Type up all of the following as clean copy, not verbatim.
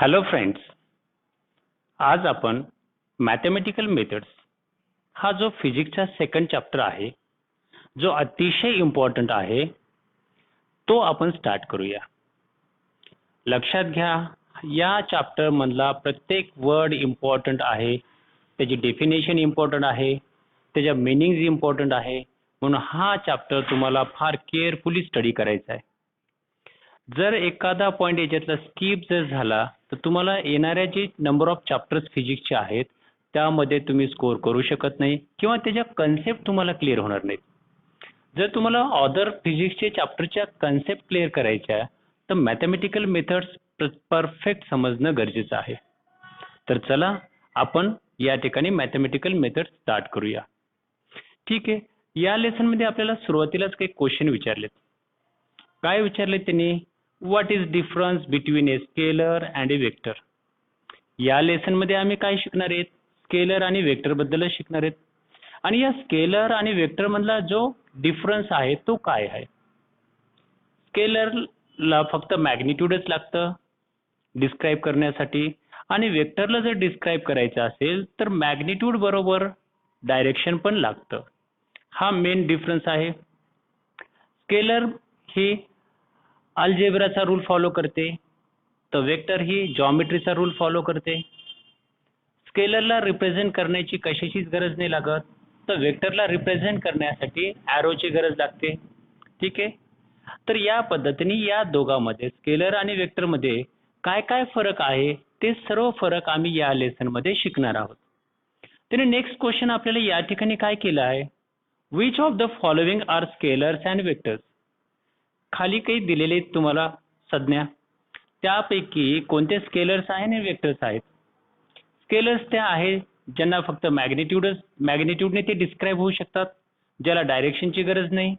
Hello friends, आज आपण mathematical methods हा जो फिजिक्सचा सेकंड चॅप्टर आहे, जो अतिशय इम्पॉर्टंट आहे, तो आपण स्टार्ट करूया. लक्षात घ्या, या चॅप्टर मधला प्रत्येक वर्ड इम्पॉर्टंट आहे, त्याची डेफिनेशन इम्पॉर्टंट आहे, त्याच्या मीनिंग्स इम्पॉर्टंट आहे. म्हणून हा चॅप्टर तुम्हाला फार केअरफुली स्टडी करायचा आहे. जर एखादा पॉइंट याच्यातला स्किप जर झाला तर तुम्हाला येणाऱ्या जे नंबर ऑफ चॅप्टर्स फिजिक्सचे आहेत त्यामध्ये तुम्ही स्कोर करू शकत नाही किंवा त्याच्या कन्सेप्ट तुम्हाला क्लिअर होणार नाहीत. जर तुम्हाला अदर फिजिक्सचे चॅप्टरच्या कन्सेप्ट क्लिअर करायच्या तर मॅथमॅटिकल मेथड्स परफेक्ट समजणं गरजेचं आहे. तर चला आपण या ठिकाणी मॅथमॅटिकल मेथड स्टार्ट करूया. ठीक आहे, या लेसनमध्ये आपल्याला सुरुवातीलाच काही क्वेश्चन विचारलेत. काय विचारले त्यांनी? What is difference between a scalar and A vector. या लेसन मध्ये आम्ही काय शिकणार आहेत? स्केलर आणि वेक्टर बद्दलच शिकणार आहेत. आणि या स्केलर आणि वेक्टर मधला जो डिफरन्स आहे तो काय आहे? स्केलरला फक्त मॅग्निट्यूडच लागतं डिस्क्राईब करण्यासाठी, आणि वेक्टरला जर डिस्क्राईब करायचं असेल तर मॅग्निट्यूड बरोबर डायरेक्शन पण लागतं. हा मेन डिफरन्स आहे. स्केलर ही अल्जेब्राचा रूल फॉलो करते, तर वेक्टर ही जॉमेट्रीचा रूल फॉलो करते. स्केलरला रिप्रेझेंट करण्याची कशाचीच गरज नाही लागत, तर वेक्टरला रिप्रेझेंट करण्यासाठी ॲरोची गरज लागते. ठीक आहे, तर या पद्धतीने या दोघांमध्ये स्केलर आणि वेक्टरमध्ये काय काय फरक आहे ते सर्व फरक आम्ही या लेसनमध्ये शिकणार आहोत. त्याने नेक्स्ट क्वेश्चन आपल्याला या ठिकाणी काय केलं आहे? Which of the following are scalars and vectors. खाली काही दिलेले तुम्हाला संज्ञा, त्यापैकी कोणते स्केलर्स आहेत आणि वेक्टर्स आहेत? स्केलर्स ते आहे ज्यांना फक्त मॅग्निट्यूडने ते डिस्क्राईब होऊ शकतात, ज्याला डायरेक्शनची गरज नाही.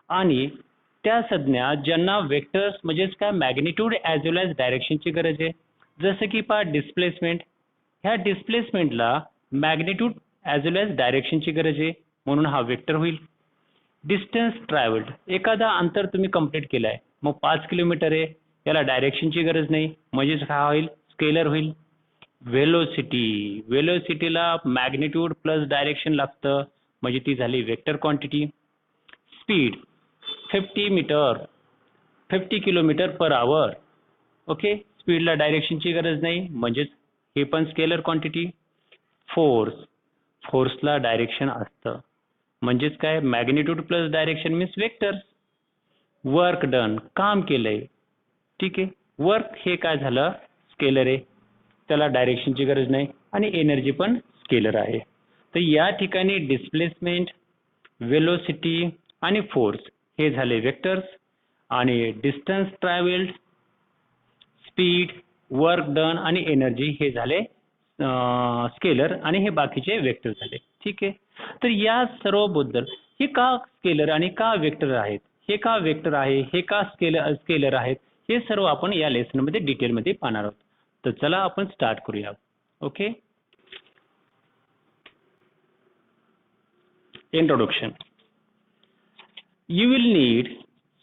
आणि त्या संज्ञा ज्यांना वेक्टर्स म्हणजेच काय मॅग्निट्यूड ॲज वेल ॲज डायरेक्शनची गरज आहे. जसं की पहा डिस्प्लेसमेंट, ह्या डिस्प्लेसमेंटला मॅग्निट्यूड ॲज वेल ॲज डायरेक्शनची गरज आहे, म्हणून हा वेक्टर होईल. डिस्टन्स ट्रॅव्हल्ड, एखादा अंतर तुम्ही कंप्लीट केलं आहे, मग 5 किलोमीटर आहे, याला डायरेक्शनची गरज नाही, म्हणजेच काय होईल? स्केलर होईल. व्हेलोसिटी, व्हेलोसिटीला मॅग्निट्यूड प्लस डायरेक्शन लागतं, म्हणजे ती झाली vector quantity. Speed 50 kilometre per hour. Okay, स्पीडला डायरेक्शनची गरज नाही, म्हणजेच हे पण स्केलर क्वांटिटी. फोर्स, फोर्सला डायरेक्शन असतं, म्हणजेच काय? Magnitude plus direction means vector. Work done, काम केलंय. ठीक आहे, वर्क हे काय झालं? स्केलर आहे, त्याला डायरेक्शनची गरज नाही. आणि एनर्जी पण स्केलर आहे. तर या ठिकाणी डिस्प्लेसमेंट, वेलोसिटी आणि फोर्स हे झाले वेक्टर्स, आणि distance travelled, speed, work done आणि एनर्जी हे झाले स्केलर, आणि हे बाकीचे वेक्टर झाले. ठीक आहे, तर या सर्व बद्दल हे का स्केलर आणि का वेक्टर आहेत, हे का वेक्टर आहे, हे का स्केलर आहेत, हे सर्व आपण या लेसन मध्ये डिटेल मध्ये पाहणार आहोत. तर चला आपण स्टार्ट करूया. Okay, introduction. You will need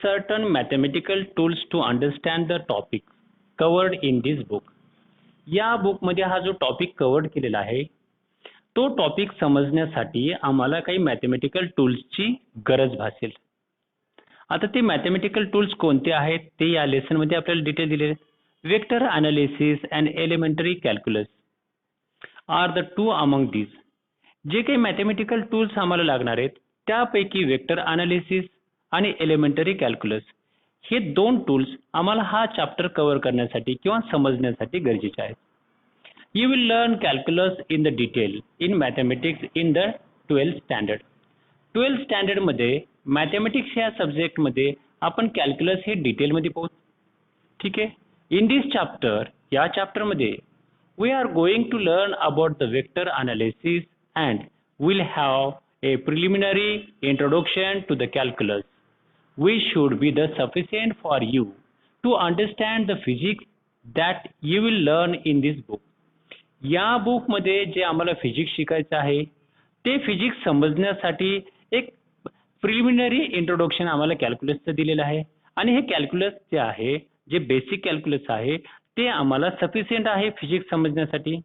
certain mathematical tools to understand the topic covered in this book. या बुक मध्ये हा जो टॉपिक कव्हर्ड केलेला आहे तो टॉपिक समजण्यासाठी आम्हाला काही मॅथमॅटिकल टूल्सची गरज भासेल. आता ते मॅथमॅटिकल टूल्स कोणते आहेत ते या लेसन मध्ये आपल्याला डिटेल दिलेले आहेत. Vector analysis and elementary calculus are the two among these. जे काही मॅथमॅटिकल टूल्स आम्हाला लागणार आहेत त्यापैकी वेक्टर अनालिसिस आणि एलिमेंटरी कॅल्क्युलस हे दोन टूल्स आम्हाला हा चॅप्टर कव्हर करण्यासाठी किंवा समजण्यासाठी गरजेचे आहेत. You will learn calculus in the detail in mathematics in the 12th standard. 12th standard मध्ये मॅथमॅटिक्स या सब्जेक्ट मध्ये आपण कॅल्क्युलस हे डिटेलमध्ये पाहू. ठीक आहे, इन दिस चॅप्टर, या चॅप्टर मध्ये we are going to learn about the vector analysis and will have a preliminary introduction to the calculus which should be the sufficient for you to understand the physics that you will learn in this book. या book मध्ये जे आम्हाला physics शिकायचं आहे ते physics समजण्यासाठी एक preliminary introduction आम्हाला कॅल्क्युलसचं दिलेलं आहे. आणि हे कॅल्क्युलस जे आहे, जे बेसिक कॅल्क्युलस आहे ते आम्हाला सफिशियंट आहे फिजिक्स समजण्यासाठी.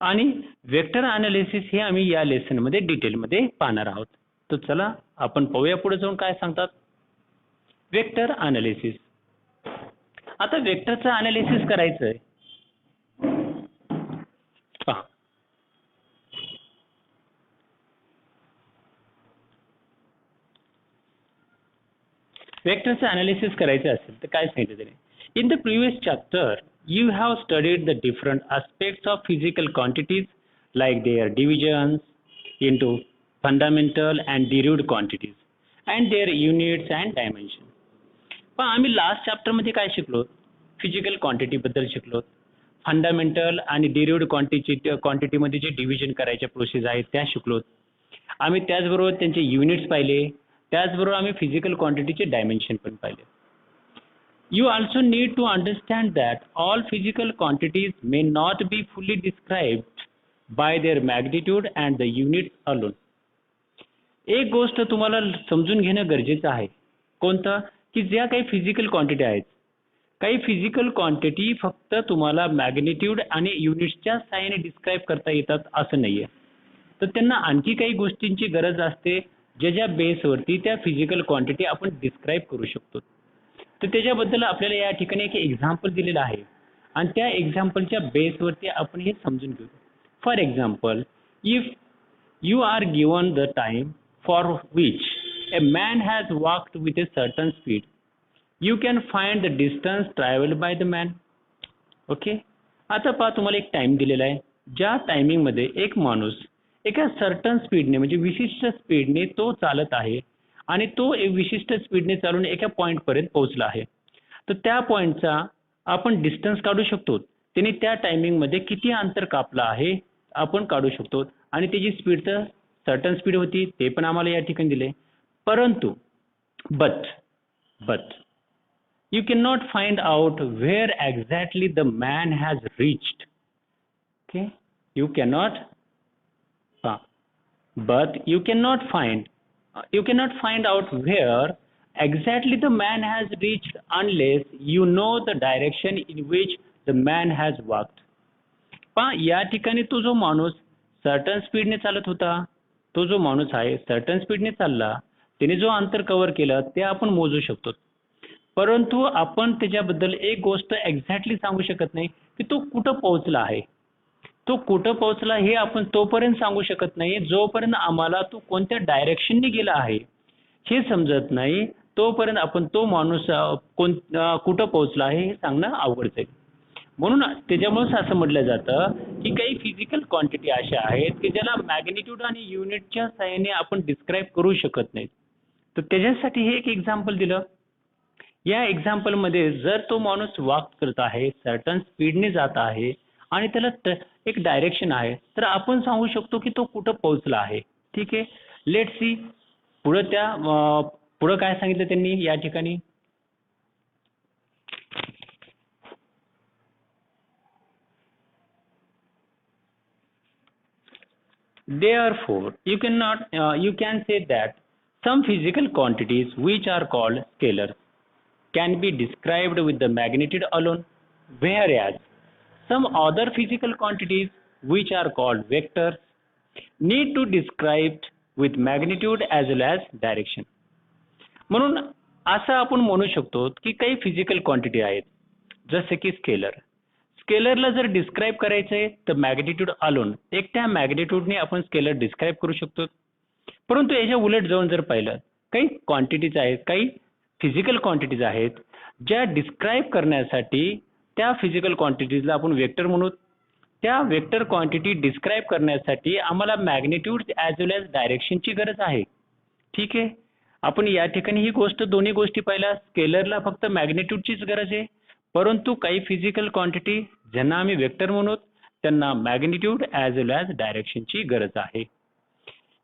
आणि वेक्टर अनालिसिस हे आम्ही या लेसनमध्ये डिटेलमध्ये पाहणार आहोत. तर चला आपण पाहूया पुढे जाऊन काय सांगतात. Vector analysis. आता वेक्टरचं अनालिसिस करायचं आहे. पहा, वेक्टरचं अनालिसिस करायचं असेल तर काय सांगितलं त्याने. In the previous chapter you have studied the different aspects of physical quantities like their divisions into fundamental and derived quantities and their units and dimensions. पण आम्ही लास्ट चॅप्टर मध्ये काय शिकलो. फिजिकल क्वांटिटी बद्दल शिकलो. फंडामेंटल आणि डिरिव्हड quantity मध्ये जे डिव्हिजन करायच्या प्रोसेस आहेत त्या शिकलो. आम्ही त्याचबरोबर त्यांचे युनिट्स पाहिले. त्याचबरोबर आम्ही फिजिकल क्वांटिटीचे डायमेन्शन पण पाहिले. You also need to understand that all physical quantities may not be fully described by their magnitude and the units alone. एक गोष्ट तुम्हाला समजून घेणं गरजेचं आहे. कोणतं? की ज्या काही फिजिकल क्वांटिटी आहेत, काही फिजिकल क्वांटिटी फक्त तुम्हाला मॅग्निट्यूड आणि युनिट्सच्या साहाय्याने डिस्क्राईब करता येतात असं नाहीये. तर त्यांना आणखी काही गोष्टींची गरज असते ज्याच्या बेसवरती त्या फिजिकल क्वांटिटी आपण डिस्क्राईब करू शकतो. तर त्याच्याबद्दल आपल्याला या ठिकाणी एक एक्झाम्पल दिलेलं आहे आणि त्या एक्झाम्पलच्या बेसवरती आपण हे समजून घेऊ. For example, if you are given the time for which a man has walked with a certain speed, you can find the distance travelled by the man. Okay. आता पहा, तुम्हाला एक टाइम दिलेला आहे. ज्या टायमिंगमध्ये एक माणूस एका सर्टन स्पीडने म्हणजे विशिष्ट स्पीडने तो चालत आहे आणि तो एक विशिष्ट स्पीडने चालून एका पॉइंट पर्यंत पोहोचला आहे. तर त्या पॉइंटचा आपण डिस्टन्स काढू शकतो. त्याने त्या टायमिंग मध्ये किती अंतर कापलं आहे आपण काढू शकतो आणि त्याची स्पीड तर सर्टन स्पीड होती ते पण आम्हाला या ठिकाणी दिले. परंतु but you cannot find out where exactly the man has reached. Okay, you cannot but you cannot find out where exactly the man has reached unless you know the direction in which the man has walked. पहा, या ठिकाणी तो जो माणूस certain स्पीडने चालत होता, तो जो माणूस आहे सर्टन स्पीडने चालला, त्याने जो अंतर कव्हर केलं ते आपण मोजू शकतो. परंतु आपण त्याच्याबद्दल एक गोष्ट एक्झॅक्टली सांगू शकत नाही की तो कुठं पोहोचला आहे. तो कुठं पोहोचला हे आपण तोपर्यंत सांगू शकत नाही जोपर्यंत आम्हाला तो कोणत्या डायरेक्शनने गेला आहे हे समजत नाही. तोपर्यंत आपण तो माणूस कुठं पोहोचला आहे हे सांगणं अवघड आहे. म्हणून त्याच्यामुळेच असं म्हटलं जातं की काही फिजिकल क्वांटिटी अशा आहेत की ज्याला मॅग्निट्यूड आणि युनिटच्या साहाय्याने आपण डिस्क्राईब करू शकत नाही. तर त्याच्यासाठी हे एक एक्झाम्पल दिलं. या एक्झाम्पल मध्ये जर तो माणूस वॉक करत आहे, सर्टन स्पीडने जात आहे आणि त्याला एक डायरेक्शन आहे, तर आपण सांगू शकतो की तो कुठं पोहोचला आहे. ठीक आहे. लेट सी पुढं काय सांगितलं त्यांनी या ठिकाणी. Therefore, you can say that some physical quantities which are called scalars can be described with the magnitude alone, whereas some other physical quantities which are called vectors need to described with magnitude as well as direction. म्हणून असं आपण म्हणू शकतो की काही physical quantity आहेत जसे की स्केलर. स्केलरला जर डिस्क्राईब करायचंय तर मॅग्निट्यूड अलोन, एकट्या मॅग्निट्यूडने आपण स्केलर डिस्क्राईब करू शकतो. परंतु याच्या उलट जाऊन जर पाहिलं, काही क्वांटिटीज आहेत, काही फिजिकल क्वांटिटीज आहेत ज्या डिस्क्राईब करण्यासाठी त्या फिजिकल क्वांटिटीजला आपण वेक्टर म्हणू. त्या वेक्टर क्वांटिटी डिस्क्राईब करण्यासाठी आम्हाला मॅग्निट्यूड ॲज वेल ॲज डायरेक्शनची गरज आहे. ठीक आहे. आपण या ठिकाणी ही गोष्ट दोन्ही गोष्टी पाहिल्या. स्केलरला फक्त मॅग्निट्यूडचीच गरज आहे, परंतु काही फिजिकल क्वांटिटी ज्यांना आम्ही वेक्टर म्हणू त्यांना मॅग्निट्यूड ॲज वेल ॲज डायरेक्शनची गरज आहे.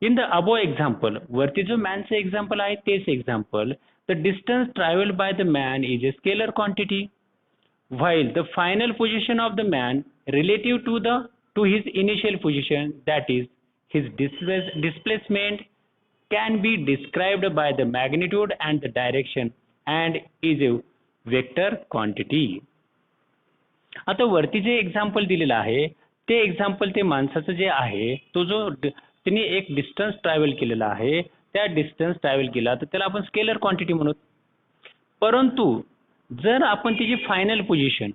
इन द अबो एक्झाम्पल, वरती जो मॅनचं एक्झाम्पल आहे तेच example, the distance travelled by the man is a scalar quantity while the final position of the man relative to his initial position, that is his displacement, can be described by the magnitude and the direction and is a vector quantity. आता वरती जे example दिलेलं आहे ते example ते माणसाचं जे आहे तो जो त्यांनी एक डिस्टन्स ट्रॅव्हल केलेला आहे, त्या डिस्टन्स ट्रॅव्हल केला तर त्याला आपण स्केलर क्वांटिटी म्हणू. परंतु जर आपण त्याची फायनल पोझिशन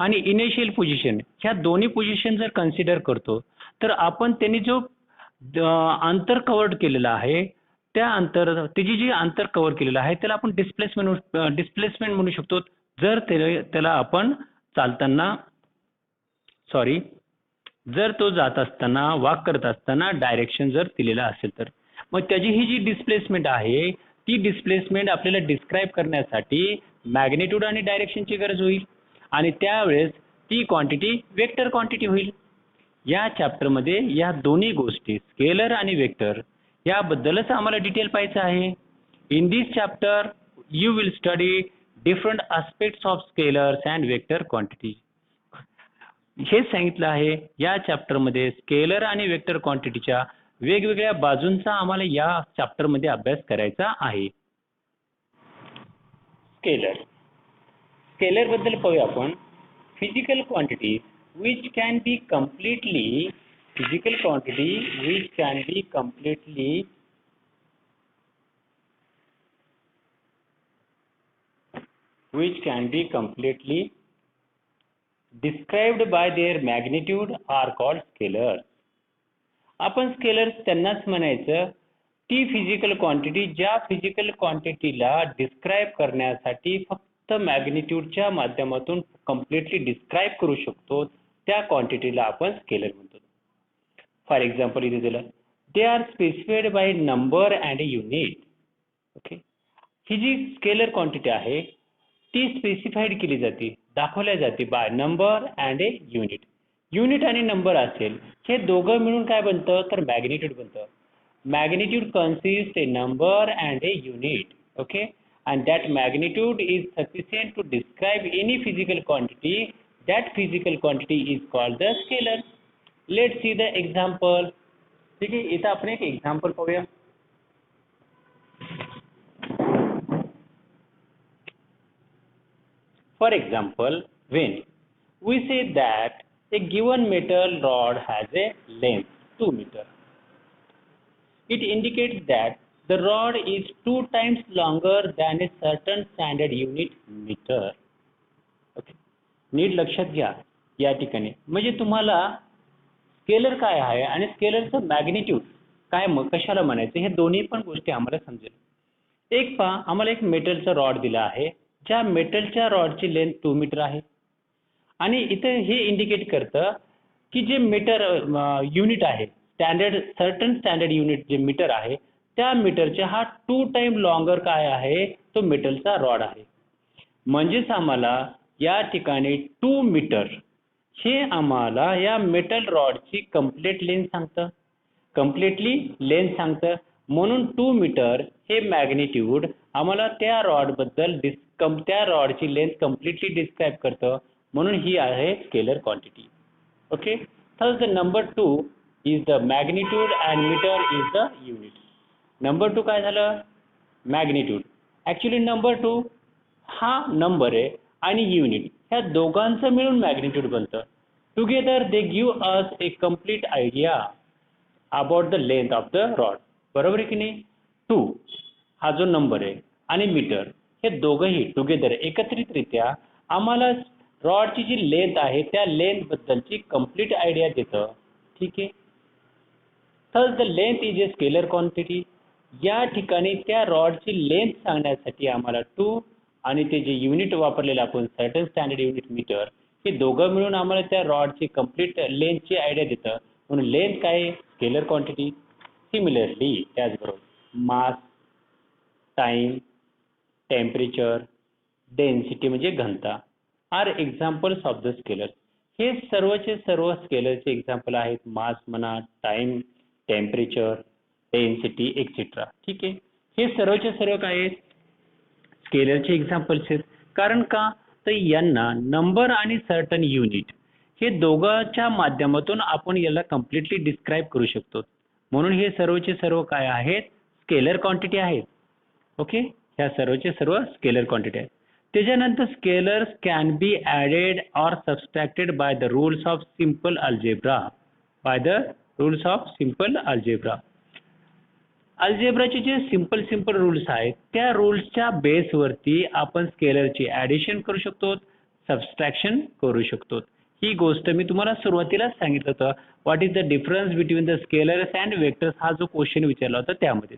आणि इनिशियल पोझिशन ह्या दोन्ही पोझिशन जर कन्सिडर करतो तर आपण त्यांनी जो अंतर कव्हर केलेलं आहे त्या त्याची जी अंतर कव्हर केलेलं आहे त्याला आपण डिस्प्लेसमेंट म्हणू शकतो. जर त्याला आपण चालताना सॉरी जर तो जात असताना वॉक करत असताना डायरेक्शन जर दिलेला असेल तर मग त्याची ही जी डिस्प्लेसमेंट आहे ती डिस्प्लेसमेंट आपल्याला डिस्क्राईब करण्यासाठी मॅग्निट्यूड आणि डायरेक्शनची गरज होईल आणि त्यावेळेस ती क्वांटिटी वेक्टर क्वांटिटी होईल. या चॅप्टरमध्ये या दोन्ही गोष्टी स्केलर आणि वेक्टर याबद्दलच आम्हाला डिटेल पाहायचं आहे. In this chapter you will study different aspects of scalars and vector quantity. हेच सांगितलं आहे या चॅप्टरमध्ये स्केलर आणि वेक्टर क्वांटिटीच्या वेगवेगळ्या बाजूंचा आम्हाला या चॅप्टरमध्ये अभ्यास करायचा आहे. स्केलर बद्दल पाहूया आपण. Physical quantity which can be completely physical quantity which can be completely described by their magnitude are called scalars. आपण स्केलर्स त्यांनाच म्हणायचं ती फिजिकल क्वांटिटी ज्या फिजिकल क्वांटिटीला डिस्क्राईब करण्यासाठी फक्त मॅग्निट्यूडच्या माध्यमातून कम्प्लिटली डिस्क्राईब करू शकतो त्या क्वांटिटीला आपण स्केलर म्हणतो. फॉर एक्झाम्पल इथे दिलं they are specified by number and unit. Okay, ही जी स्केलर क्वांटिटी आहे ती स्पेसिफाईड केली जाते, दाखवल्या जाते by number and a unit. Unit आणि नंबर असेल हे दोघं मिळून काय बनतं तर मॅग्निट्यूड बनतं. Magnitude consist a number and a unit. Okay, and that magnitude is sufficient to describe any physical quantity. That physical quantity is called the scalar. Let's see the example. ठीक आहे, इथं आपण एक एक्झाम्पल पाहूया. For example, when we say that a given metal rod has a length 2 meter, it indicates that the rod is 2 times longer than a certain standard unit meter. Okay, नीट लक्षात घ्या या ठिकाणी म्हणजे तुम्हाला स्केलर काय आहे आणि स्केलरचं मॅग्निट्यूड काय कशाला म्हणायचं हे दोन्ही पण गोष्टी आम्हाला समजेल. एक पहा, आम्हाला एक मेटलचा रॉड दिला आहे ज्या मेटलच्या रॉडची लेंथ 2 मीटर आहे आणि इथे हे इंडिकेट करतं की जे मीटर युनिट आहे सर्टन स्टँडर्ड युनिट जे मीटर आहे त्या मीटरच्या हा 2 टाइम लॉंगर काय आहे तो मेटलचा रॉड आहे. म्हणजेच आम्हाला या ठिकाणी 2 मीटर हे आम्हाला या मेटल रॉडची कम्प्लीट लेंथ सांगतं, कम्प्लिटली लेंथ सांगतं. म्हणून 2 मीटर हे मॅग्निट्यूड आम्हाला त्या रॉड बद्दल त्या रॉडची लेंथ कम्प्लिटली डिस्क्राईब करतं. म्हणून ही आहे scalar quantity. Okay, thus the number 2 is the magnitude and meter is the unit. Number 2 काय झालं मॅग्निट्यूड. ऍक्च्युली नंबर 2 हा नंबर आहे आणि युनिट ह्या दोघांचं मिळून मॅग्निट्यूड बनतं. Together they give us A complete idea about the length of the rod. बरोबर आहे की नाही. 2 हा जो नंबर आहे आणि मीटर हे दोघंही टुगेदर एकत्रितरित्या आम्हाला रॉडची जी लेंथ आहे त्या लेंथ बद्दलची कम्प्लीट आयडिया देतं. ठीक आहे. Thus the length is a scalar quantity. या ठिकाणी त्या रॉडची लेंथ सांगण्यासाठी आम्हाला 2 आणि ते जे युनिट वापरलेलं आपण सर्टन स्टँडर्ड युनिट मीटर हे दोघं मिळून आम्हाला त्या रॉडची कम्प्लीट लेंथची आयडिया देतं. म्हणून लेंथ काय स्केलर क्वांटिटी. सिमिलरली त्याचबरोबर मास, टाइम, टेम्परेचर, डेन्सिटी म्हणजे घनता are examples of the scalar. हे सर्वचे सर्व स्केलरचे एक्झाम्पल आहेत. मास म्हणा, टाइम, टेम्परेचर, डेन्सिटी एक्सेट्रा. ठीक आहे, हे सर्वचे सर्व काय आहेत स्केलरचे एक्झाम्पल्स आहेत. कारण का तर यांना नंबर आणि सर्टन युनिट हे दोघांच्या माध्यमातून आपण याला कम्प्लिटली डिस्क्राईब करू शकतो. म्हणून हे सर्वचे सर्व काय आहेत स्केलर क्वांटिटी आहेत. ओके, ह्या सर्वचे सर्व स्केलर क्वांटिटी आहेत. त्याच्यानंतर scalars can be added or subtracted by the rules of simple algebra. By the rules of simple algebra. अल्जेब्राचे जे सिम्पल रूल्स आहेत त्या रूल्सच्या बेसवरती आपण स्केलरची ॲडिशन करू शकतो, सबस्ट्रॅक्शन करू शकतो. ही गोष्ट मी तुम्हाला सुरुवातीलाच सांगितलं होतं. What is the difference between the scalars and vectors, हा जो क्वेश्चन विचारला होता त्यामध्ये.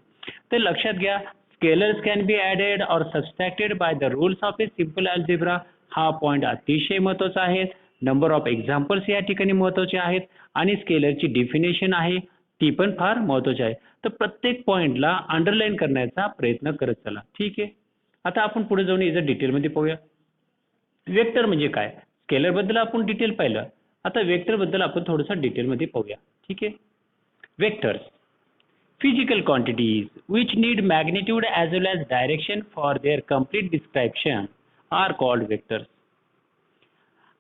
तर लक्षात घ्या, scalars can be added or subtracted by the rules of a simple algebra. हा पॉईंट अतिशय महत्त्वाचा आहे. नंबर ऑफ एक्झाम्पल्स या ठिकाणी महत्त्वाचे आहेत आणि स्केलरची डेफिनेशन आहे ती पण फार महत्त्वाची आहे. तर प्रत्येक पॉईंटला अंडरलाईन करण्याचा प्रयत्न करत चला. ठीक आहे. आता आपण पुढे जाऊन याचं डिटेलमध्ये पाहूया. वेक्टर म्हणजे काय? स्केलर बद्दल आपण डिटेल पाहिलं. आता वेक्टर बद्दल आपण थोडंसं डिटेलमध्ये पाहूया. ठीक आहे. Vectors, physical quantities which need magnitude as well as direction for their complete description are called vectors.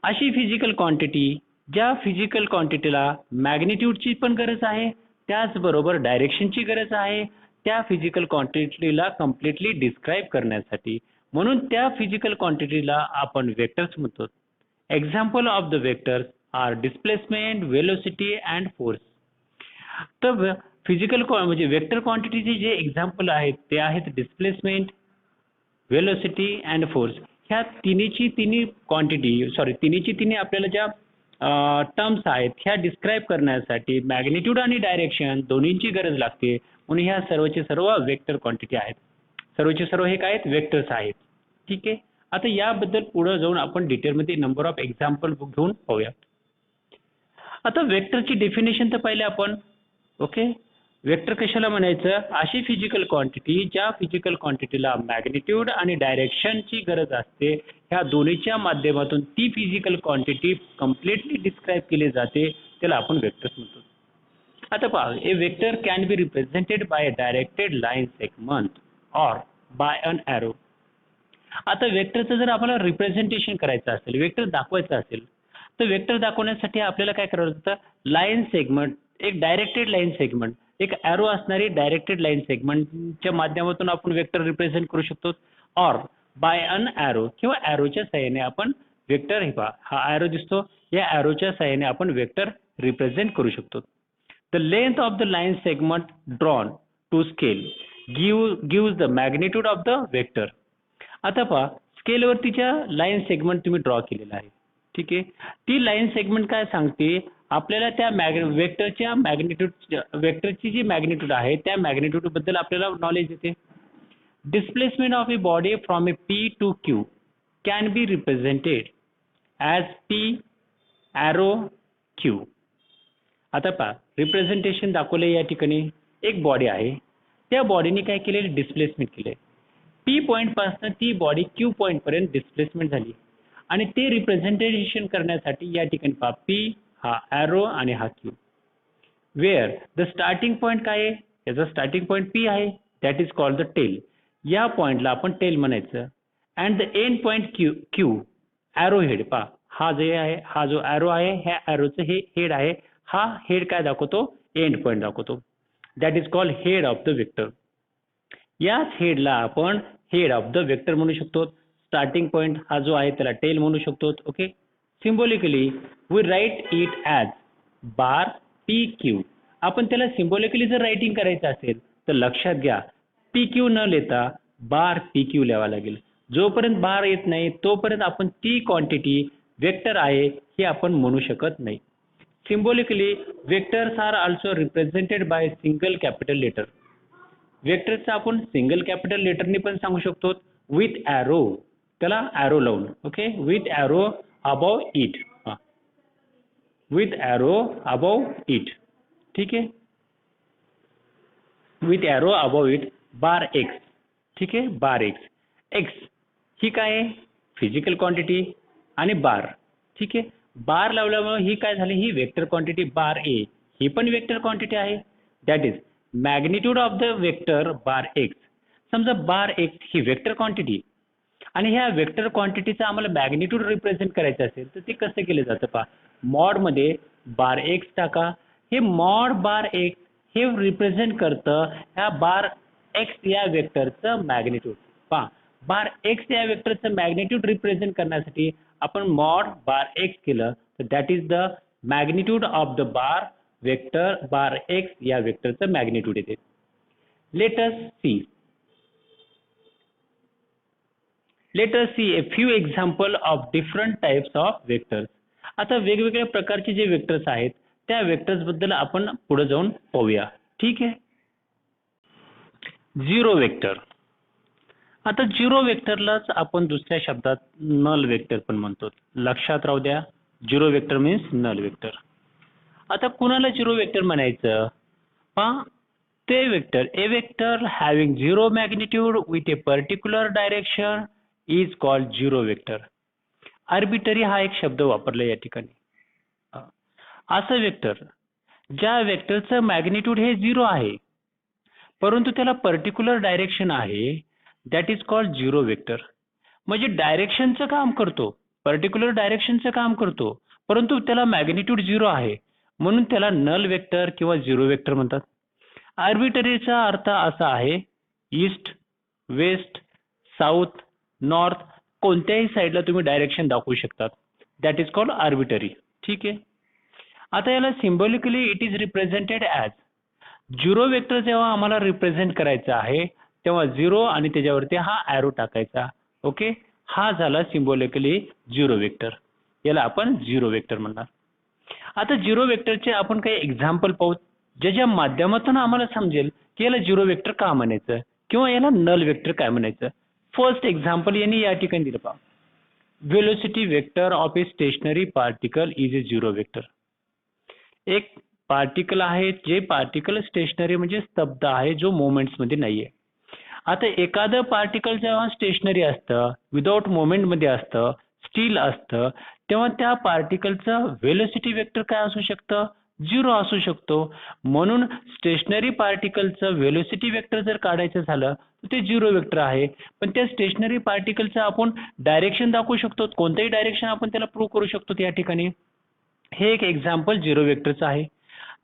अशी फिजिकल क्वांटिटी ज्या फिजिकल क्वांटिटीला मॅग्निट्यूडची पण गरज आहे त्याचबरोबर डायरेक्शनची गरज आहे त्या फिजिकल क्वांटिटीला कम्प्लिटली डिस्क्राईब करण्यासाठी, म्हणून त्या फिजिकल क्वांटिटीला आपण वेक्टर्स म्हणतो. Example of the vectors are displacement, velocity and force. तर फिजिकल म्हणजे वेक्टर क्वांटिटीचे जे एक्झाम्पल आहेत ते आहेत डिस्प्लेसमेंट, वेलोसिटी अँड फोर्स. ह्या तिन्ही क्वांटिटी आपल्याला ज्या टर्म्स आहेत ह्या डिस्क्राईब करण्यासाठी मॅग्निट्यूड आणि डायरेक्शन दोन्हींची गरज लागते, म्हणून ह्या सर्वचे सर्व वेक्टर क्वांटिटी आहेत. सर्वचे सर्व हे काय आहेत? वेक्टर्स आहेत. ठीक आहे. आता याबद्दल पुढे जाऊन आपण डिटेलमध्ये नंबर ऑफ एक्झाम्पल घेऊन पाहूया. आता वेक्टरची डेफिनेशन तर पाहिले आपण. ओके. वेक्टर कशाला म्हणायचं? अशी फिजिकल क्वांटिटी ज्या फिजिकल क्वांटिटीला मॅग्निट्यूड आणि डायरेक्शनची गरज असते, ह्या दोन्हीच्या माध्यमातून ती फिजिकल क्वांटिटी कम्प्लिटली डिस्क्राईब केली जाते, त्याला आपण वेक्टर्स म्हणतो. आता पहा, a vector can be represented by a directed line segment or by an arrow. आता वेक्टरचं जर आपल्याला रिप्रेझेंटेशन करायचं असेल, वेक्टर दाखवायचं असेल, तर वेक्टर दाखवण्यासाठी आपल्याला काय करावं लागतं? लाईन सेगमेंट, एक डायरेक्टेड लाईन सेगमेंट, एक एरो असणारी डायरेक्टेड लाईन सेगमेंटच्या माध्यमातून आपण वेक्टर रिप्रेझेंट करू शकतो. ऑर बाय अन एरो, किंवा एरोच्या सहाय्याने आपण वेक्टर, हे पहा हा एरो दिसतो, या एरोच्या सहाय्याने आपण वेक्टर रिप्रेझेंट करू शकतो. The length of the line segment drawn to scale gives the magnitude of the vector. आता पहा, स्केलवरतीच्या लाईन सेगमेंट तुम्ही ड्रॉ केलेला आहे. ठीक आहे. ती लाईन सेगमेंट काय सांगते? आपल्याला त्या वेक्टरच्या वेक्टरची जी मॅग्निट्यूड आहे त्या मॅग्निट्यूड बद्दल आपल्याला नॉलेज येते. Displacement of a body from a P to Q can be represented as P arrow Q. आता पहा, रिप्रेझेंटेशन दाखवले या ठिकाणी. एक बॉडी आहे, त्या बॉडीने काय केलेले? डिस्प्लेसमेंट केले. पी पॉईंट पासून ती बॉडी क्यू पॉईंट पर्यंत डिस्प्लेसमेंट झाली आणि ते रिप्रेझेंटेशन करण्यासाठी या ठिकाणी पहा, पी हा एरो आणि हा Q. Where the starting point काय आहे? याचा स्टार्टिंग पॉईंट पी आहे, that is called the tail. या पॉईंटला आपण टेल म्हणायचं. And the end point Q arrow head. पहा, हा जे आहे, हा जो एरो आहे, ह्या एरोचं हे हेड आहे. हा हेड काय दाखवतो? एंड पॉईंट दाखवतो. That is called head of the vector. याच हेडला आपण हेड ऑफ द वेक्टर म्हणू शकतो. स्टार्टिंग पॉईंट हा जो आहे त्याला टेल म्हणू शकतो. Okay. Symbolically we write it as bar P Q. आपण त्याला सिम्बॉलिकली जर रायटिंग करायचं असेल तर लक्षात घ्या, पी क्यू न लेता बार पी क्यू लिहावा लागेल. जोपर्यंत बार येत नाही तोपर्यंत आपण ती क्वांटिटी वेक्टर आहे हे आपण म्हणू शकत नाही. Symbolically vectors are also represented by single capital letter. वेक्टरचं आपण सिंगल कॅपिटल लेटरने पण सांगू शकतो, विथ ॲरो, त्याला ॲरो लावून. Okay. With arrow above it. With arrow above it. ठीक आहे. With arrow above it bar X. ठीक आहे. बार एक्स. एक्स ही काय आहे? फिजिकल क्वांटिटी आणि बार. ठीक आहे. बार लावल्यामुळे ही काय झाली? ही वेक्टर क्वांटिटी बार ए ही पण वेक्टर क्वांटिटी आहे. That is magnitude of the vector bar x. समजा बार एक्स ही वेक्टर क्वांटिटी आणि ह्या वेक्टर क्वांटिटीचा आम्हाला मॅग्निट्यूड रिप्रेझेंट करायचं असेल तर ते कसं केलं जातं? पहा, मॉडमध्ये बार एक्स टाका. हे मॉड बार एक्स हे रिप्रेझेंट करतं ह्या बार एक्स या वेक्टरचं मॅग्निट्यूड. पहा, बार एक्स या वेक्टरचं मॅग्निट्यूड रिप्रेझेंट करण्यासाठी आपण मॉड बार एक्स केलं तर that is the magnitude of the bar vector bar X या वेक्टरचं मॅग्निट्यूड येते. Let us see a few example of different types of vectors. आता वेगवेगळ्या प्रकारचे जे वेक्टर्स आहेत त्या वेक्टर्स बद्दल आपण पुढे जाऊन पाहूया. ठीक आहे. Zero vector. आता झिरो वेक्टरलाच आपण दुसऱ्या शब्दात नल वेक्टर पण म्हणतो. लक्षात राहू द्या, zero vector means null vector. आता कुणाला झिरो वेक्टर म्हणायचं? पहा, ते vector a vector having zero magnitude with a particular direction is called zero vector. Arbitrary हा एक शब्द वापरला या ठिकाणी. असं वेक्टर ज्या वेक्टरचं मॅग्निट्यूड हे झिरो आहे परंतु त्याला पर्टिक्युलर डायरेक्शन आहे, that is called zero vector. म्हणजे डायरेक्शनचं काम करतो, पर्टिक्युलर डायरेक्शनचं काम करतो, परंतु त्याला मॅग्निट्यूड झिरो आहे म्हणून त्याला नल वेक्टर किंवा झिरो वेक्टर म्हणतात. आर्बिटरीचा अर्थ असा आहे, ईस्ट, वेस्ट, साऊथ, नॉर्थ कोणत्याही साईडला तुम्ही डायरेक्शन दाखवू शकतात. That is called arbitrary. ठीक आहे. आता याला symbolically it is represented as zero vector. जेव्हा आम्हाला रिप्रेझेंट करायचं आहे तेव्हा झिरो आणि त्याच्यावरती हा ॲरो टाकायचा. ओके, हा झाला सिम्बॉलिकली झिरो वेक्टर. याला आपण झिरो वेक्टर म्हणणार. आता झिरो वेक्टरचे आपण काही एक्झाम्पल पाहू ज्याच्या माध्यमातून आम्हाला समजेल की याला झिरो वेक्टर का म्हणायचं किंवा याला नल वेक्टर काय म्हणायचं. फर्स्ट एक्झाम्पल यांनी या ठिकाणी दिलं पहा. Velocity vector of a stationary particle is A zero vector. एक पार्टिकल आहे जे पार्टिकल स्टेशनरी म्हणजे स्तब्ध आहे, जो मोमेंट्स मध्ये नाहीये. आता एखादं पार्टिकल जेव्हा स्टेशनरी असतं, विदाउट मोमेंट मध्ये असतं, स्टील असतं, तेव्हा त्या पार्टिकलचं व्हेलोसिटी वेक्टर काय असू शकतं? झिरो असू शकतो. म्हणून स्टेशनरी पार्टिकलचं व्हेलोसिटी वेक्टर जर काढायचं झालं तर ते झिरो वेक्टर आहे. पण त्या स्टेशनरी पार्टिकलचं आपण डायरेक्शन दाखवू शकतो, कोणतंही डायरेक्शन आपण त्याला प्रूव्ह करू शकतो त्या ठिकाणी. हे एक एक्झाम्पल झिरो वेक्टरचं आहे.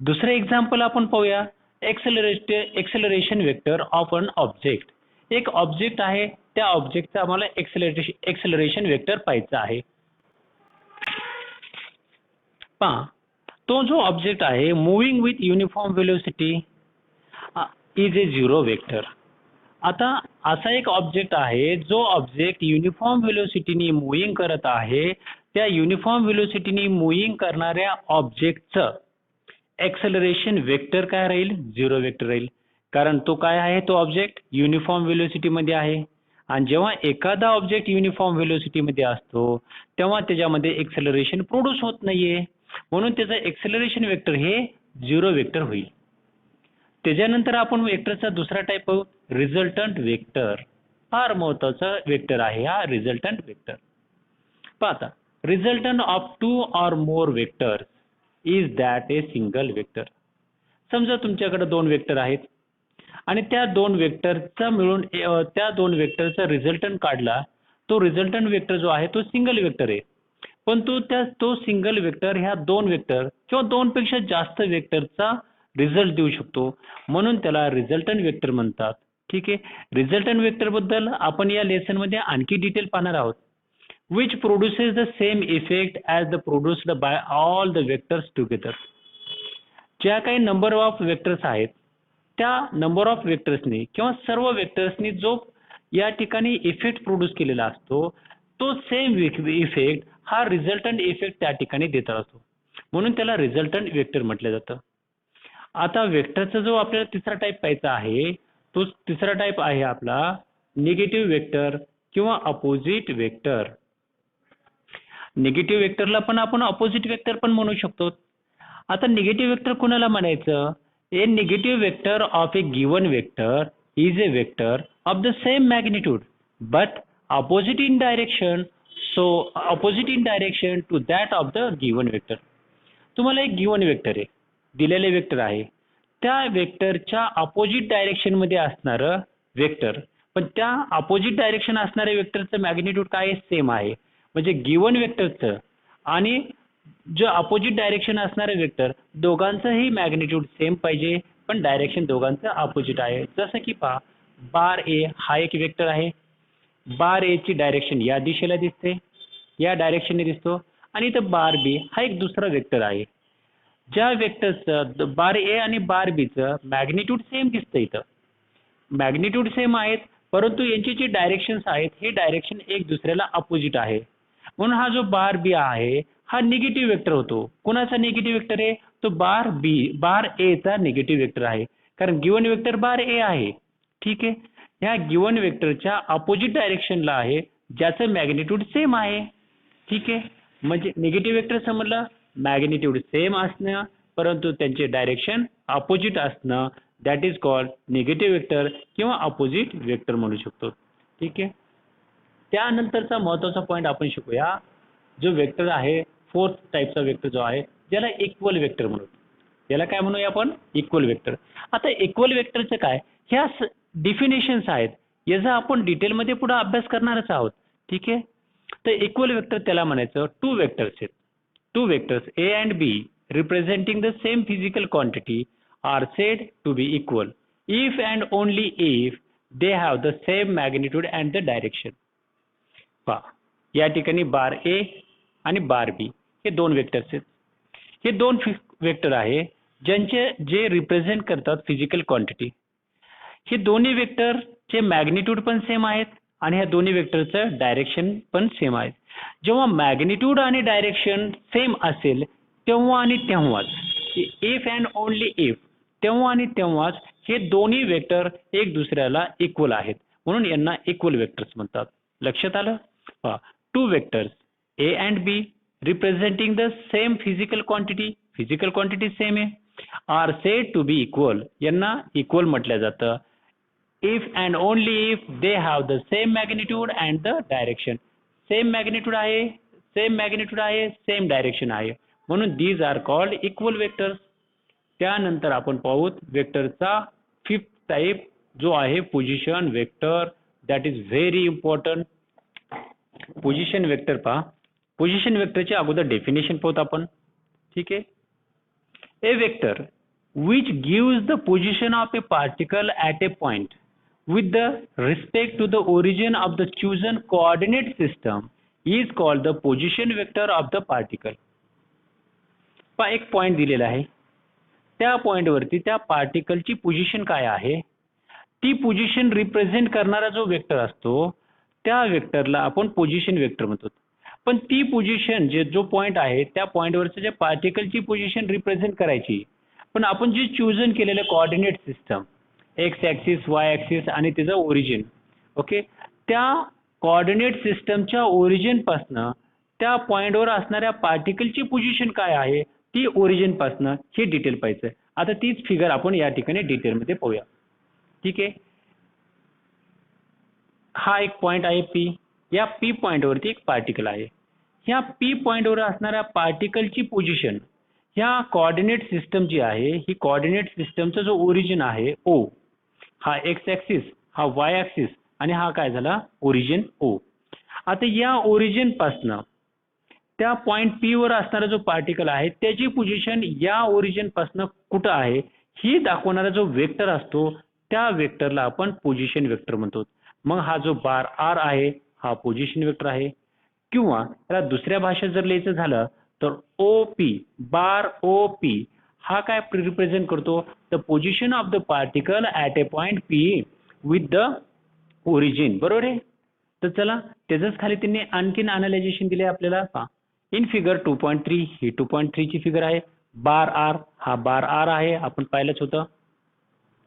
दुसरं एक्झाम्पल आपण पाहूया. Acceleration vector of an object. एक ऑब्जेक्ट आहे, त्या ऑब्जेक्टचा आम्हाला एक्सेलरेशन वेक्टर पाहायचं आहे. पहा, तो जो ऑब्जेक्ट आहे moving with uniform velocity is A zero vector. आता असा एक ऑब्जेक्ट आहे जो ऑब्जेक्ट युनिफॉर्म व्हेलोसिटीने मूव्हिंग करत आहे, त्या युनिफॉर्म व्हेलोसिटीने मूव्हिंग करणाऱ्या ऑब्जेक्टचं एक्सेलरेशन वेक्टर काय राहील? झिरो वेक्टर राहील. कारण तो काय आहे? तो ऑब्जेक्ट युनिफॉर्म व्हेलोसिटी मध्ये आहे. आणि जेव्हा एखादा ऑब्जेक्ट युनिफॉर्म व्हेलोसिटी मध्ये असतो तेव्हा त्याच्यामध्ये एक्सेलरेशन प्रोड्यूस होत नाहीये, म्हणून त्याचं एक्सेलरेशन वेक्टर हे झिरो वेक्टर होईल. त्याच्यानंतर आपण वेक्टरचा दुसरा टाइप पाहू, रिझल्टंट वेक्टर. फार महत्वाचा वेक्टर आहे हा रिझल्टंट वेक्टर. पाहता, resultant of to or more vectors is that a single vector. समजा तुमच्याकडे दोन वेक्टर आहेत आणि त्या दोन वेक्टरचा मिळून त्या दोन वेक्टरचा रिझल्टंट काढला, तो रिझल्टंट वेक्टर जो आहे तो सिंगल वेक्टर आहे. पण तो सिंगल वेक्टर ह्या दोन वेक्टर किंवा दोन पेक्षा जास्त वेक्टरचा रिझल्ट देऊ शकतो, म्हणून त्याला रिझल्टंट वेक्टर म्हणतात. ठीक आहे. रिझल्टंट वेक्टर बद्दल आपण या लेसन मध्ये आणखी डिटेल पाहणार आहोत. which produces the same effect as the produced by all the vectors together. ज्या काही नंबर ऑफ वेक्टर्स आहेत त्या नंबर ऑफ वेक्टर्सनी किंवा सर्व वेक्टर्सनी जो या ठिकाणी इफेक्ट प्रोड्यूस केलेला असतो तो सेम इफेक्ट हा रिझल्टंट इफेक्ट त्या ठिकाणी देत असतो, म्हणून त्याला रिझल्टंट वेक्टर म्हटलं जातं. आता वेक्टरचा जो आपल्याला तिसरा टाइप पाहायचा आहे तो तिसरा टाइप आहे आपला निगेटिव्ह वेक्टर किंवा अपोजिट वेक्टर. निगेटिव्ह वेक्टरला पण आपण अपोजिट वेक्टर पण म्हणू शकतो. आता निगेटिव्ह वेक्टर कोणाला म्हणायचं? A negative vector of A given vector is a vector of the same magnitude but opposite in direction, so opposite in direction to that of the given vector. तुम्हाला एक given vector आहे, दिलेले vector आहे, त्या वेक्टरच्या opposite direction मध्ये असणारं vector, पण त्या अपोजिट डायरेक्शन असणाऱ्या वेक्टरचं मॅग्निट्यूड काय सेम आहे. म्हणजे गिवन वेक्टरचं आणि जो अपोजिट डायरेक्शन असणारे वेक्टर दोघांचंही मॅग्निट्यूड सेम पाहिजे, पण डायरेक्शन दोघांचं अपोजिट आहे. जसं की पहा, बार ए हा एक वेक्टर आहे, बार ए ची डायरेक्शन या दिशेला दिसते, या डायरेक्शनने दिसतो, आणि इथं बार बी हा एक दुसरा वेक्टर आहे. ज्या वेक्टरचं बार ए आणि बार बीचं मॅग्निट्यूड सेम दिसतं इथं, मॅग्निट्यूड सेम आहेत, परंतु यांची जी डायरेक्शन्स आहेत हे डायरेक्शन एक दुसऱ्याला अपोजिट आहे. म्हणून हा जो बार बी आहे हा निगेटिव्ह वेक्टर होतो. कुणाचा निगेटिव्ह वेक्टर आहे? तो बार ए चा निगेटिव्ह वेक्टर आहे, कारण गिवन वेक्टर बार ए आहे. ठीक आहे, ह्या गिवन वेक्टरच्या अपोजिट डायरेक्शनला आहे, ज्याचं मॅग्निट्यूड सेम आहे. ठीक आहे, म्हणजे निगेटिव्ह वेक्टर समजलं, मॅग्निट्यूड सेम असणं परंतु त्यांचे डायरेक्शन अपोजिट असणं, that is called negative vector किंवा अपोजिट वेक्टर म्हणू शकतो. ठीक आहे, त्यानंतरचा महत्त्वाचा पॉईंट आपण शिकूया. जो वेक्टर आहे, फोर्थ टाईपचा वेक्टर जो आहे, ज्याला इक्वल वेक्टर म्हणू. याला काय म्हणूया आपण? Equal vector. आता इक्वल वेक्टरचं काय, ह्या डिफिनेशन्स आहेत, याचा आपण डिटेलमध्ये पुढे अभ्यास करणारच आहोत. ठीक आहे, तर इक्वल वेक्टर त्याला म्हणायचं टू वेक्टर्स आहेत. Two vectors A and B representing the same physical quantity are said to be equal if and only if they have the same magnitude and the direction. पहा, या ठिकाणी बार ए आणि बार बी हे दोन vectors आहेत. हे दोन वेक्टर आहे जे रिप्रेझेंट करतात फिजिकल क्वांटिटी. हे दोन्ही वेक्टरचे मॅग्निट्यूड पण सेम आहेत आणि ह्या दोन्ही वेक्टरचं डायरेक्शन पण सेम आहे. जेव्हा मॅग्निट्यूड आणि डायरेक्शन सेम असेल तेव्हा आणि तेव्हाच, इफ अँड ओनली इफ, तेव्हा आणि तेव्हाच हे दोन्ही वेक्टर एक दुसऱ्याला इक्वल आहेत, म्हणून यांना इक्वल वेक्टर्स म्हणतात. लक्षात आलं? Two vectors A and B representing the same physical quantity same आहे, are said to be equal, यांना इक्वल म्हटलं जातं. If and only if they have the same magnitude and the direction. Same magnitude आहे, same direction आहे, म्हणून these are called equal vectors. त्यानंतर आपण पाहू वेक्टरचा फिफ्थ टाइप जो आहे position vector. That is very important. Position vector पहा, पोझिशन वेक्टरचे अगोदर डेफिनेशन पाहूत आपण. ठीक आहे, ए vector which gives the position of a particle at a point with the respect to the origin of the chosen coordinate system is called the position vector of the particle. पहा, एक point दिलेला आहे, त्या point वरती त्या पार्टिकलची position काय आहे, ती पोझिशन रिप्रेझेंट करणारा जो वेक्टर असतो त्या वेक्टरला आपण पोझिशन वेक्टर म्हणतो. पण ती पोझिशन जो पॉइंट आहे त्या पॉइंटवरच्या ज्या पार्टिकलची पोझिशन रिप्रेझेंट करायची, पण आपण जे चूजन केलेलं coordinate system x axis, Y axis आणि त्याचं ओरिजिन, ओके, त्या कोऑर्डिनेट सिस्टमच्या ओरिजिन पासनं त्या पॉइंटवर असणाऱ्या पार्टिकलची पोझिशन काय आहे ती ओरिजिन पासनं हे डिटेल पाहिजे. आता तीच फिगर आपण या ठिकाणी डिटेलमध्ये पाहूया. ठीक आहे, हा एक पॉइंट आहे पी. या पी पॉइंटवरती एक पार्टिकल आहे. ह्या पी पॉइंटवर असणाऱ्या पार्टिकलची पोझिशन ह्या कोऑर्डिनेट सिस्टम जी आहे, ही कोऑर्डिनेट सिस्टमचा जो ओरिजिन आहे ओ, हा एक्स ॲक्सिस, हा वाय ॲक्सिस आणि हा काय झाला ओरिजिन ओ. आता या ओरिजिन पासनं त्या पॉइंट पी वर असणारा जो पार्टिकल आहे त्याची पोझिशन या ओरिजिन पासनं कुठं आहे ही दाखवणारा जो वेक्टर असतो त्या वेक्टरला आपण पोझिशन वेक्टर म्हणतो. मग हा जो बार आर आहे हा पोझिशन वेक्टर आहे, किंवा त्याला दुसऱ्या भाषेत जर लिहायचं झालं तर ओ पी, बार ओ पी हा काय रिप्रेझेंट करतो, the position of the particle at a point P with the origin. बरोबर आहे. तर चला त्याचंच खाली त्यांनी आणखीन अनालायझेशन दिले आपल्याला. इन फिगर 2.3 ही 2.3 ची फिगर आहे. बार आर, हा बार आर आहे, आपण पाहिलंच होतं.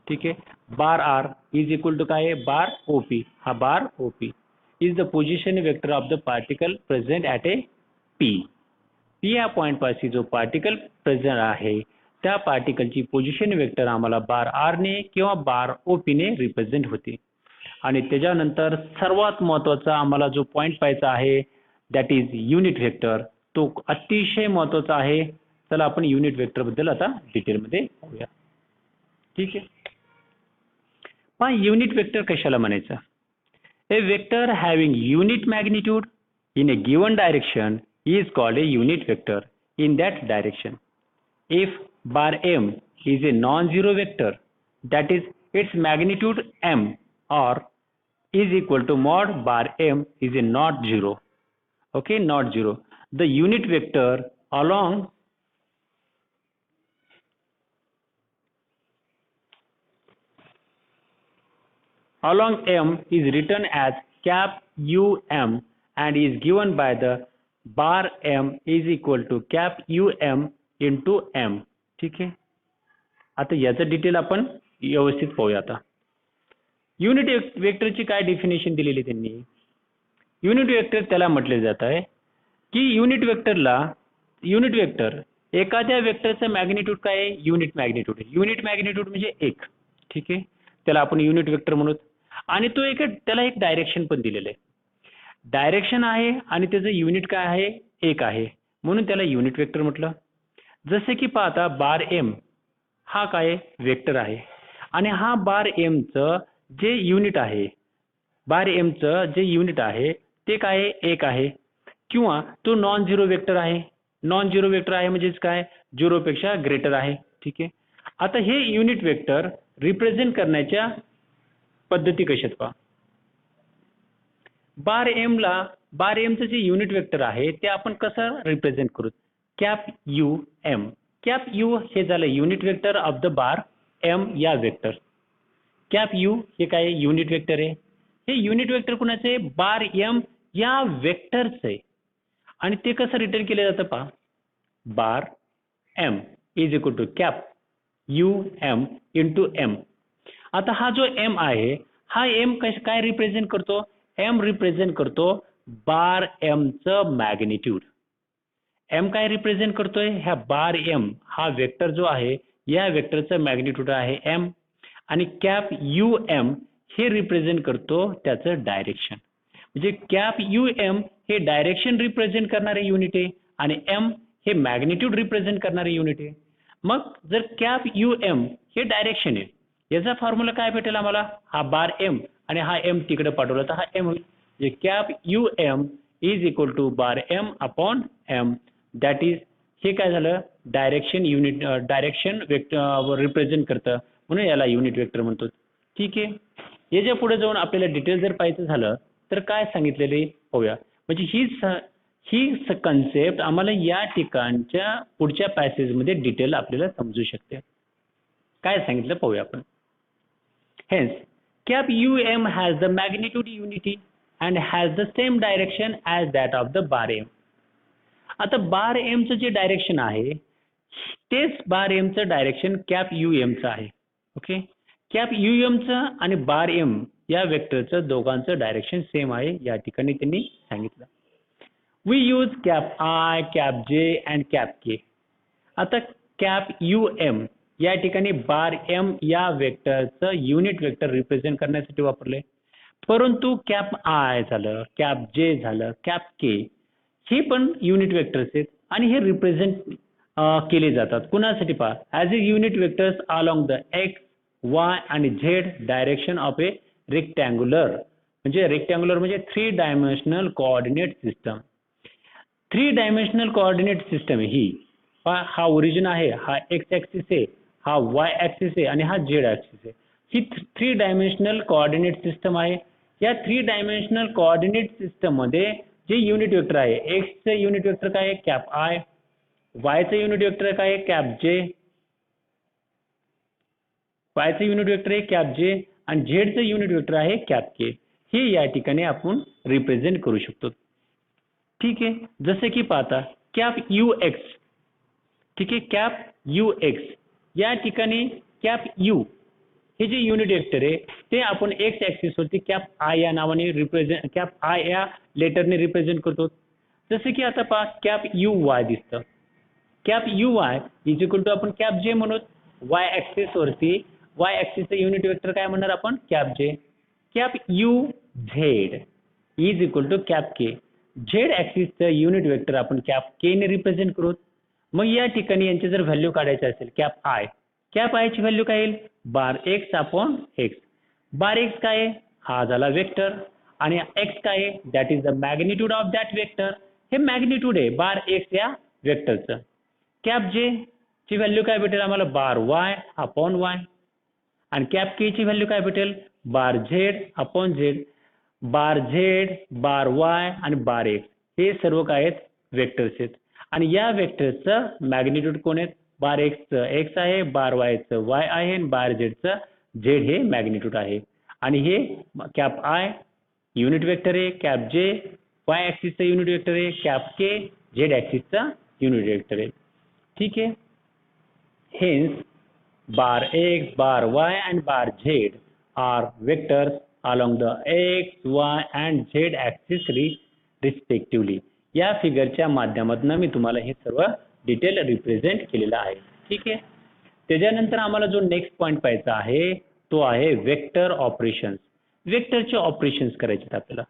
ठीक आहे, bar R is equal to काय आहे, बार ओपी, हा bar OP is the position vector of the particle present at a P. P या पॉइंट पाशी जो पार्टिकल प्रेझेंट आहे त्या पार्टिकलची पोझिशन वेक्टर आम्हाला बार आर ने किंवा बार ओपी ने रिप्रेझेंट होते. आणि त्याच्यानंतर सर्वात महत्त्वाचा आम्हाला जो पॉइंट पाहायचा आहे दॅट इज युनिट वेक्टर. तो अतिशय महत्त्वाचा आहे. चला आपण युनिट वेक्टर बद्दल आता डिटेलमध्ये पाहूया. ठीक आहे, पण युनिट वेक्टर कशाला म्हणायचं? A vector having unit magnitude in a given direction is called a unit vector in that direction. If bar m is a non-zero vector, that is its magnitude m, or is equal to mod bar m is a not zero. Okay, not zero. The unit vector along m is written as cap um and is given by the bar m is equal to cap um into m. ठीक आहे. आता याचं detail आपण व्यवस्थित पाहूया. आता unit वेक्टरची काय डेफिनेशन दिलेली त्यांनी. युनिट वेक्टर त्याला म्हटले जात आहे की युनिट वेक्टर एखाद्या वेक्टरचं मॅग्निट्यूड काय आहे, युनिट मॅग्निट्यूड आहे. युनिट मॅग्निट्यूड म्हणजे एक. ठीक आहे, त्याला आपण युनिट वेक्टर म्हणू. आणि तो त्याला एक डायरेक्शन पण दिलेलं आहे. डायरेक्शन आहे आणि त्याचं युनिट काय आहे, एक आहे, म्हणून त्याला युनिट वेक्टर म्हटलं. जसे की पाहता बार एम हा काय वेक्टर आहे आणि हा बार एमचं जे युनिट आहे, बार एमचं जे युनिट आहे ते काय आहे, एक आहे, किंवा तो नॉन झिरो वेक्टर आहे. नॉन झिरो वेक्टर आहे म्हणजेच काय, झिरो पेक्षा ग्रेटर आहे. ठीक आहे. आता हे युनिट वेक्टर रिप्रेझेंट करण्याच्या पद्धती कशा आहेत पहा. बार एमचं जे युनिट वेक्टर आहे ते आपण कसं रिप्रेझेंट करू, cap U M. Cap U हे झालं unit vector of the bar M या वेक्टर. कॅप यू हे काय युनिट वेक्टर आहे. हे युनिट वेक्टर कुणाचं आहे, बार एम या वेक्टरचं आहे. आणि ते कसं रिटर्न केलं जातं पहा, bar M is equal to cap U M into M. आता हा जो एम आहे हा एम काय रिप्रेझेंट करतो, एम रिप्रेझेंट करतो बार एमचं मॅग्निट्यूड. एम काय रिप्रेझेंट करतोय, ह्या बार एम हा वेक्टर जो आहे या वेक्टरचं मॅग्निट्यूड आहे एम. आणि कॅप यू एम हे रिप्रेझेंट करतो त्याचं डायरेक्शन. म्हणजे कॅप यू एम हे डायरेक्शन रिप्रेझेंट करणारे युनिट आहे आणि एम हे मॅग्निट्यूड रिप्रेझेंट करणारे युनिट आहे. मग जर कॅप यू एम हे डायरेक्शन आहे, याचा फॉर्म्युला काय भेटेल आम्हाला, हा बार एम आणि हा एम तिकडे पाठवला तर हा एम होईल. म्हणजे cap U M is equal to bar M upon M. That is हे काय झालं, direction unit, direction vector represent करतं, म्हणून याला युनिट वेक्टर म्हणतो. ठीक आहे. याच्या पुढे जाऊन आपल्याला डिटेल जर पाहायचं झालं तर काय सांगितलेले पाहूया. म्हणजे ही कन्सेप्ट आम्हाला या ठिकाणच्या पुढच्या पॅसेजमध्ये डिटेल आपल्याला समजू शकते. काय सांगितलं पाहूया आपण. Hence, cap UM has the magnitude unity and has the same direction as that of the bar M. आता बार एमचं जे डायरेक्शन आहे तेच बार एमचं डायरेक्शन कॅप यू एमचं आहे. ओके. कॅप यू एमचं आणि बार एम या वेक्टरचं दोघांचं डायरेक्शन सेम आहे, या ठिकाणी त्यांनी सांगितलं. We use cap I, cap J and cap K. आता कॅप यू एम या ठिकाणी बार एम या वेक्टरचं युनिट वेक्टर रिप्रेझेंट करण्यासाठी वापरले. परंतु कॅप आय झालं, कॅप जे झालं, कॅप के हे पण युनिट वेक्टर्स आहेत आणि हे रिप्रेझेंट केले जातात कुणासाठी पहा, as a unit vectors along the X, Y आणि Z direction of a rectangular. म्हणजे रेक्टँग्युलर म्हणजे 3 dimensional coordinate system. 3 dimensional coordinate system ही हा ओरिजिन आहे, हा एक्स ऍक्सिस आहे, हा वाय ऍक्सिस आहे आणि हा झेड ऍक्सिस आहे. ही 3 डायमेन्शनल कोऑर्डिनेट सिस्टम आहे. या 3 डायमेन्शनल कोऑर्डिनेट सिस्टम मध्ये जे युनिट वेक्टर आहे, एक्सचं युनिट वेक्टर काय आहे, कॅप आय, वायचं युनिट वेक्टर काय आहे, कॅप जे, वायचं युनिट वेक्टर आहे कॅप जे आणि झेडचं युनिट वेक्टर आहे कॅप के. हे या ठिकाणी आपण रिप्रेझेंट करू शकतो. ठीक आहे. जसे की पाहता कॅप यू एक्स. ठीक आहे. कॅप यू एक्स या ठिकाणी कॅप यू हे जे युनिट वेक्टर आहे ते आपण एक्स ऍक्सिस वरती कॅप आय या नावाने रिप्रेझेंट, कॅप आय या लेटरने रिप्रेझेंट करतो. जसे की आता पहा कॅप यू वाय दिसतं. Cap U Y is equal to आपण कॅप जे म्हणू. वाय ऍक्सिस वरती वाय ऍक्सिसचं युनिट वेक्टर काय म्हणणार आपण, cap J. Cap U Z is equal to cap K. Z ऍक्सिसचं युनिट वेक्टर आपण कॅप के ने रिप्रेझेंट करू. मग या ठिकाणी यांची जर व्हॅल्यू काढायची असेल, कॅप आय ची व्हॅल्यू काय येईल, बार एक्स अपॉन एक्स. बार एक्स काय आहे, हा झाला वेक्टर आणि एक्स काय आहे, that is the magnitude of that vector. हे मॅग्निट्यूड आहे बार एक्स या वेक्टरचं. कॅप जे ची व्हॅल्यू काय भेटेल आम्हाला, बार वाय अपॉन वाय. आणि कॅप के ची व्हॅल्यू काय भेटेल, बार झेड अपॉन झेड. बार झेड, बार वाय आणि बार एक्स हे सर्व काय आहेत वेक्टर्स आहेत. आणि या वेक्टरचं मॅग्निट्यूड कोण आहेत? बार एक्सचं एक्स आहे, बार वायचं वाय आहे आणि बार झेडचं झेड हे मॅग्निट्यूड आहे. आणि हे कॅप आय युनिट वेक्टर आहे, कॅप जे वाय ऍक्सिसचा युनिट वेक्टर आहे, कॅप के झेड ऍक्सिसचा युनिट वेक्टर आहे. ठीक आहे. Hence bar x, bar y and bar z are vectors along the x, y and z axis respectively. या फिगरच्या माध्यमातून मी तुम्हाला हे सर्व डिटेल रिप्रेझेंट केलेलं आहे. ठीक आहे. त्याच्यानंतर आम्हाला जो नेक्स्ट पॉइंट पाहायचा आहे तो आहे वेक्टर ऑपरेशन्स. वेक्टरचे ऑपरेशन्स करायचे आहेत आपल्याला.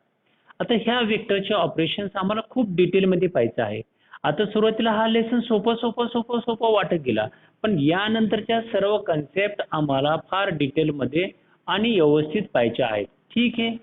आता ह्या वेक्टरचे ऑपरेशन्स आम्हाला खूप डिटेलमध्ये पाहायचं आहे. आता सुरुवातीला हा लेसन सोपं वाटत गेला, पण यानंतरच्या सर्व कन्सेप्ट आम्हाला फार डिटेलमध्ये आणि व्यवस्थित पाहायच्या आहेत. ठीक आहे.